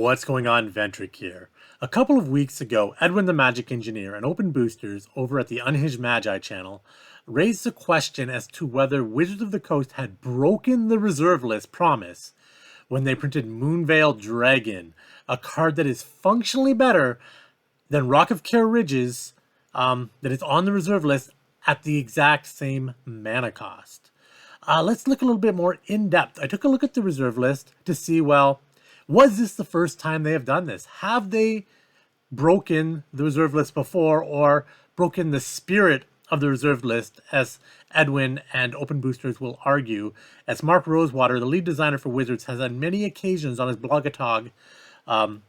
What's going on, Ventric here? A couple of weeks ago, Edwin the Magic Engineer and Open Boosters over at the Unhinged Magi channel raised the question as to whether Wizards of the Coast had broken the reserve list promise when they printed Moonveil Dragon, a card that is functionally better than Rock of Care Ridges that is on the reserve list at the exact same mana cost. Let's look a little bit more in depth. I took a look at the reserve list to see, well, was this the first time they have done this? Have they broken the reserve list before, or broken the spirit of the reserve list, as Edwin and Open Boosters will argue, as Mark Rosewater, the lead designer for Wizards, has on many occasions on his Blogatog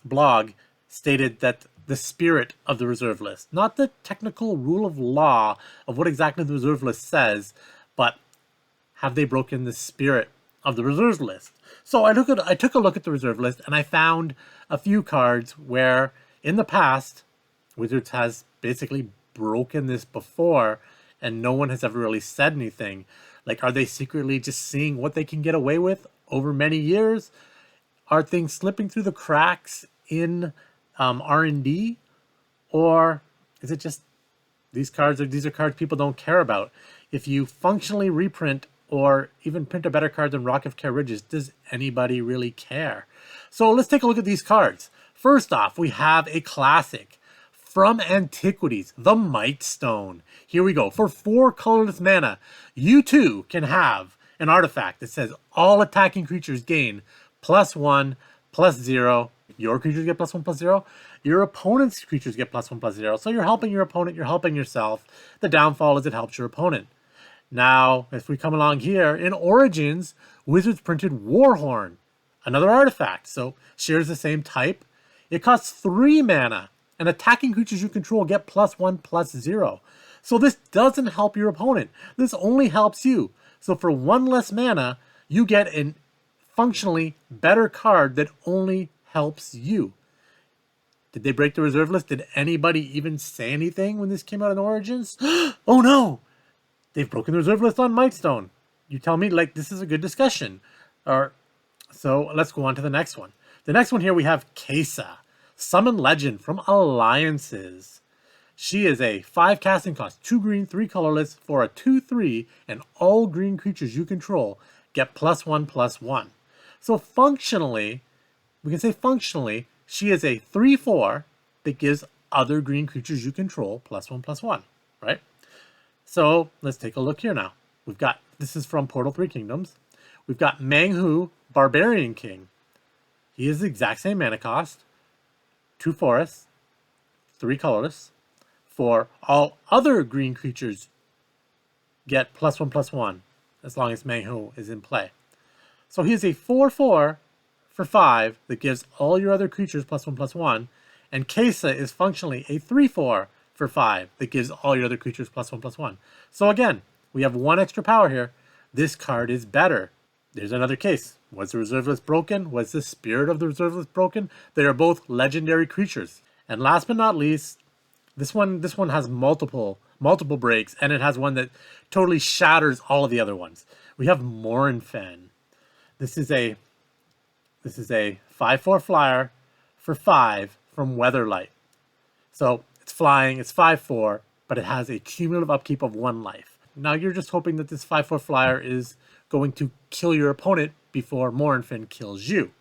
blog stated that the spirit of the reserve list, not the technical rule of law of what exactly the reserve list says, but have they broken the spirit of the reserve list? So I took a look at the reserve list, and I found a few cards where in the past Wizards has basically broken this before and no one has ever really said anything. Like, are they secretly just seeing what they can get away with over many years? Are things slipping through the cracks in R&D, or is it just these are cards people don't care about? If you functionally reprint or even print a better card than Rock of Care Ridges, does anybody really care? So let's take a look at these cards. First off, we have a classic from Antiquities, the Might Stone. Here we go. For 4 colorless mana, you too can have an artifact that says all attacking creatures gain +1/+0. Your creatures get +1/+0. Your opponent's creatures get +1/+0. So you're helping your opponent, you're helping yourself. The downfall is it helps your opponent. Now, if we come along here, in Origins, Wizards printed Warhorn, another artifact, so shares the same type. It costs 3 mana, and attacking creatures you control get +1/+0. So this doesn't help your opponent. This only helps you. So for 1 less mana, you get a functionally better card that only helps you. Did they break the reserve list? Did anybody even say anything when this came out in Origins? Oh no! They've broken the reserve list on Mightstone. You tell me, like, this is a good discussion. So let's go on to the next one. The next one here we have Kesa, Summon Legend from Alliances. She is a 5 casting cost, 2 green, 3 colorless for a 2/3, and all green creatures you control get +1/+1. So functionally, we can say functionally, she is a 3/4 that gives other green creatures you control +1/+1, right? So let's take a look here now. This is from Portal 3 Kingdoms. We've got Mangu, Barbarian King. He is the exact same mana cost, 2 forests, 3 colorless, for all other green creatures get +1/+1, as long as Mangu is in play. So he is a 4/4 for 5 that gives all your other creatures +1/+1, and Kesa is functionally a 3/4 for 5 that gives all your other creatures +1/+1. So again, we have 1 extra power here. This card is better. There's another case. Was the reserve list broken? Was the spirit of the reserve list broken? They are both legendary creatures. And last but not least, this one has multiple breaks, and it has one that totally shatters all of the other ones. We have Morin Fan. This is a 5/4 flyer for 5 from Weatherlight. So it's flying, it's 5/4, but it has a cumulative upkeep of 1 life. Now you're just hoping that this 5/4 flyer is going to kill your opponent before Morin Fan kills you.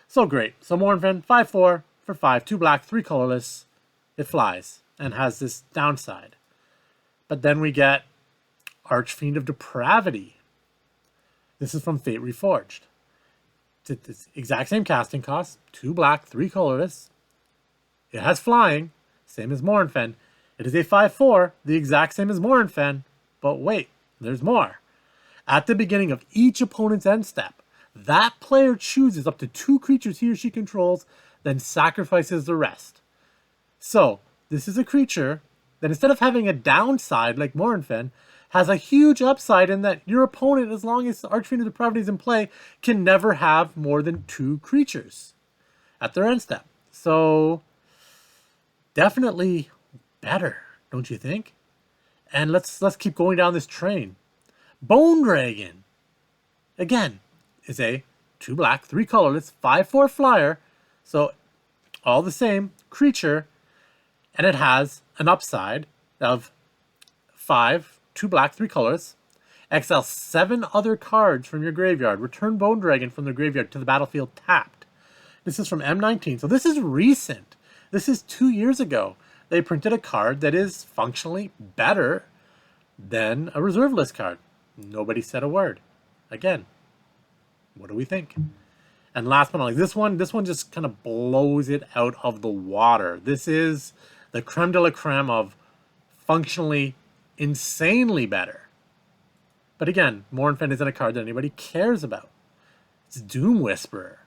So great. So Morin Fan, 5/4 for 5, 2 black, 3 colorless. It flies and has this downside. But then we get Archfiend of Depravity. This is from Fate Reforged. It's the exact same casting cost, 2 black, 3 colorless. It has flying, same as Morin Fan. It is a 5/4, the exact same as Morin Fan. But wait, there's more. At the beginning of each opponent's end step, that player chooses up to 2 creatures he or she controls, then sacrifices the rest. So this is a creature that, instead of having a downside like Morin Fan, has a huge upside in that your opponent, as long as Archfiend of Depravity is in play, can never have more than 2 creatures at their end step. So definitely better, don't you think? And let's keep going down this train. Bone Dragon, again, is a 2 black, 3 colorless, 5/4 flyer. So all the same creature, and it has an upside of 5, 2 black, 3 colors. Exile 7 other cards from your graveyard. Return Bone Dragon from the graveyard to the battlefield tapped. This is from M19, so this is recent. This is 2 years ago. They printed a card that is functionally better than a reserve list card. Nobody said a word. Again, what do we think? And last but not least, this one just kind of blows it out of the water. This is the creme de la creme of functionally insanely better. But again, Morin Fan isn't a card that anybody cares about. It's Doom Whisperer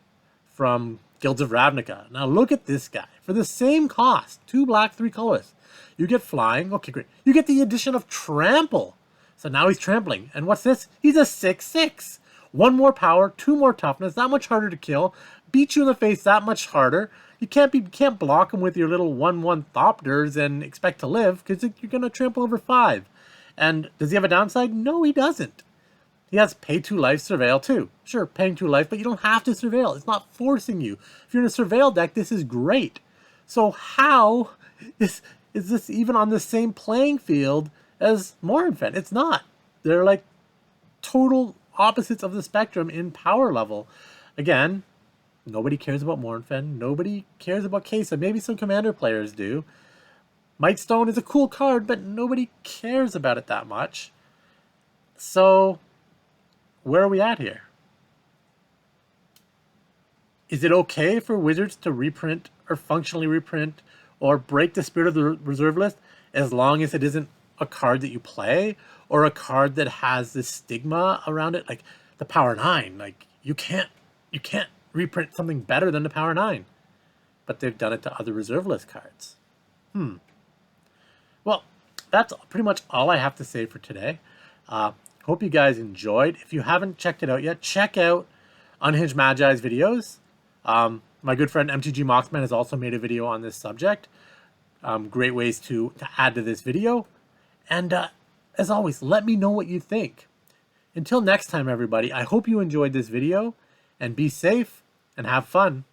from Guilds of Ravnica. Now look at this guy. For the same cost, 2 black, 3 colors, you get flying. Okay, great. You get the addition of trample. So now he's trampling. And what's this? He's a 6/6. 1 more power, 2 more toughness, that much harder to kill, beat you in the face that much harder. You can't block him with your little 1/1 Thopters and expect to live, because you're going to trample over 5. And does he have a downside? No, he doesn't. He has pay 2 life, surveil too. Sure, paying 2 life, but you don't have to surveil. It's not forcing you. If you're in a surveil deck, this is great. So how is this even on the same playing field as Morin Fan? It's not. They're like total opposites of the spectrum in power level. Again, nobody cares about Morin Fan. Nobody cares about Kesa. Maybe some Commander players do. Mightstone is a cool card, but nobody cares about it that much. So, where are we at here? Is it okay for Wizards to reprint or functionally reprint or break the spirit of the reserve list as long as it isn't a card that you play or a card that has this stigma around it, like the Power 9? Like you can't reprint something better than the Power 9, but they've done it to other reserve list cards. Well, that's pretty much all I have to say for today. Hope you guys enjoyed. If you haven't checked it out yet, check out Unhinged Magi's videos. My good friend MTG Moxman has also made a video on this subject. Great ways to add to this video. And as always, let me know what you think. Until next time, everybody, I hope you enjoyed this video, and be safe and have fun.